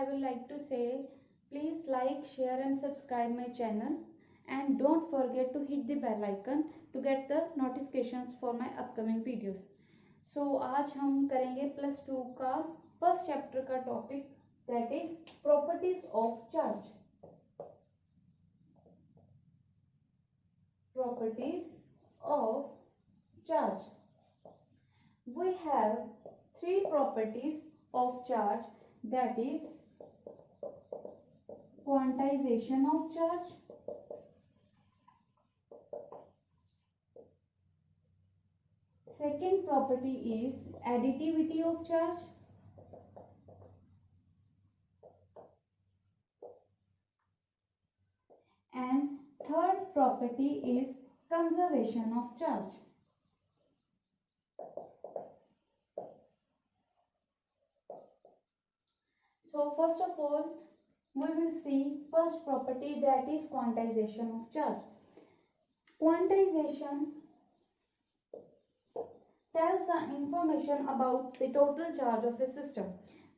I would like to say, please like, share and subscribe my channel, and don't forget to hit the bell icon to get the notifications for my upcoming videos. So आज हम करेंगे +2 का first chapter का topic, that is properties of charge. Properties of charge. We have 3 properties of charge, that is quantization of charge, second property is additivity of charge, and third property is conservation of charge. So first of all, we will see first property, that is quantization of charge. Quantization tells the information about the total charge of a system.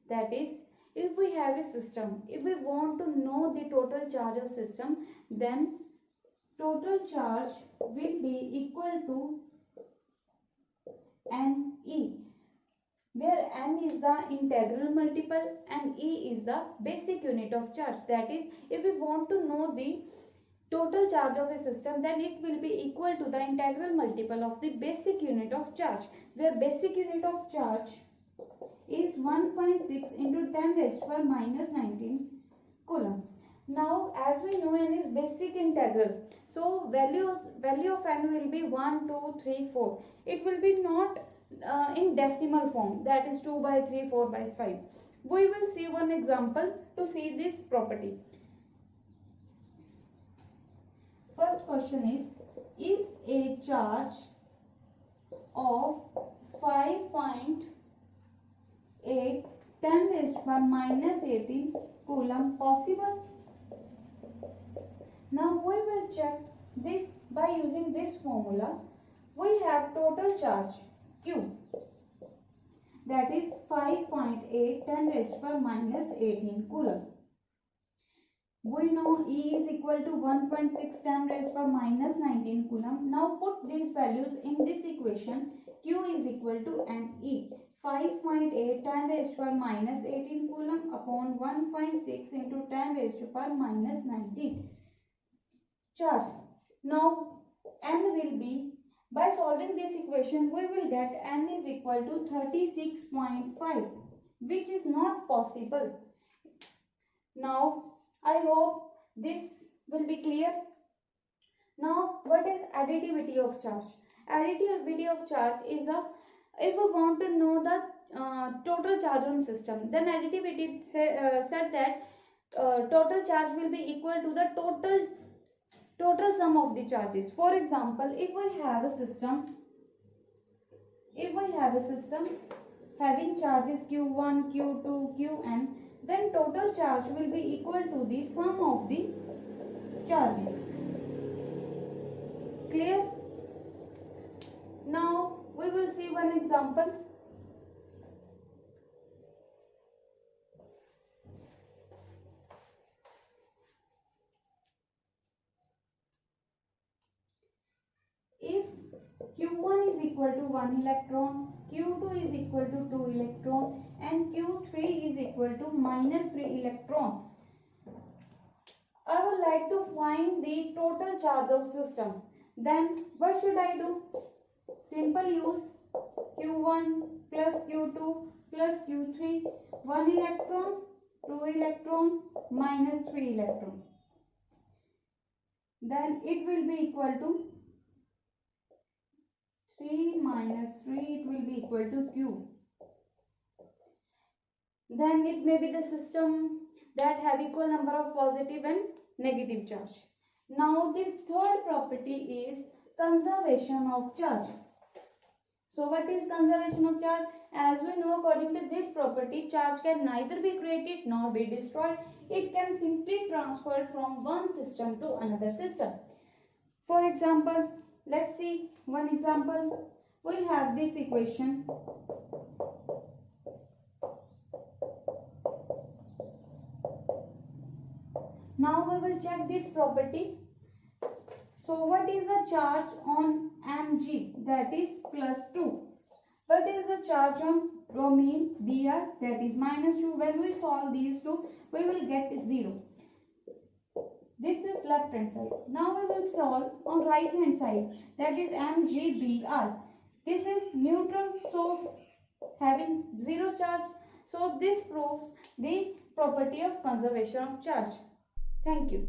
That is, if we have a system, if we want to know the total charge of system, then total charge will be equal to NE, where n is the integral multiple and E is the basic unit of charge. That is, if we want to know the total charge of a system, then it will be equal to the integral multiple of the basic unit of charge, where basic unit of charge is 1.6 into 10 raised to power minus 19 coulomb. Now, as we know, n is basic integral, so value of n will be 1, 2, 3, 4. It will be not in decimal form, that is 2 by 3, 4 by 5. We will see one example to see this property. First question is a charge of 5.8 10 raised to power minus 18 coulomb possible? Now we will check this by using this formula. We have total charge Q, that is 5.8 10 raised to power minus 18 coulomb. We know E is equal to 1.6 10 raised to power minus 19 coulomb. Now put these values in this equation. Q is equal to NE, 5.8 10 raised to power minus 18 coulomb upon 1.6 into 10 raised to power minus 19 charge. Now N will be, by solving this equation, we will get N is equal to 36.5, which is not possible. Now I hope this will be clear. Now, what is additivity of charge? Additivity of charge is if we want to know the total charge on system, then additivity said that total charge will be equal to the total sum of the charges. For example, if we have a system having charges Q1, Q2, Qn, then total charge will be equal to the sum of the charges. Clear? Now we will see one example. If Q1 is equal to 1 electron, Q2 is equal to 2 electron and Q3 is equal to minus 3 electron, I would like to find the total charge of system. Then what should I do? Simple use Q1 plus Q2 plus Q3, 1 electron, 2 electron, minus 3 electron. Then it will be equal to 3 minus 3, it will be equal to Q. Then it may be the system that have equal number of positive and negative charge. Now the third property is conservation of charge. So what is conservation of charge? As we know, according to this property, charge can neither be created nor be destroyed. It can simply transfer from one system to another system. For example, let's see one example. We have this equation. Now we will check this property. So what is the charge on Mg? That is +2. What is the charge on bromine Br? That is -2. When we solve these two, we will get 0. This is left hand side. Now we will solve on right hand side. That is MgBr. This is neutral source having 0 charge. So this proves the property of conservation of charge. Thank you.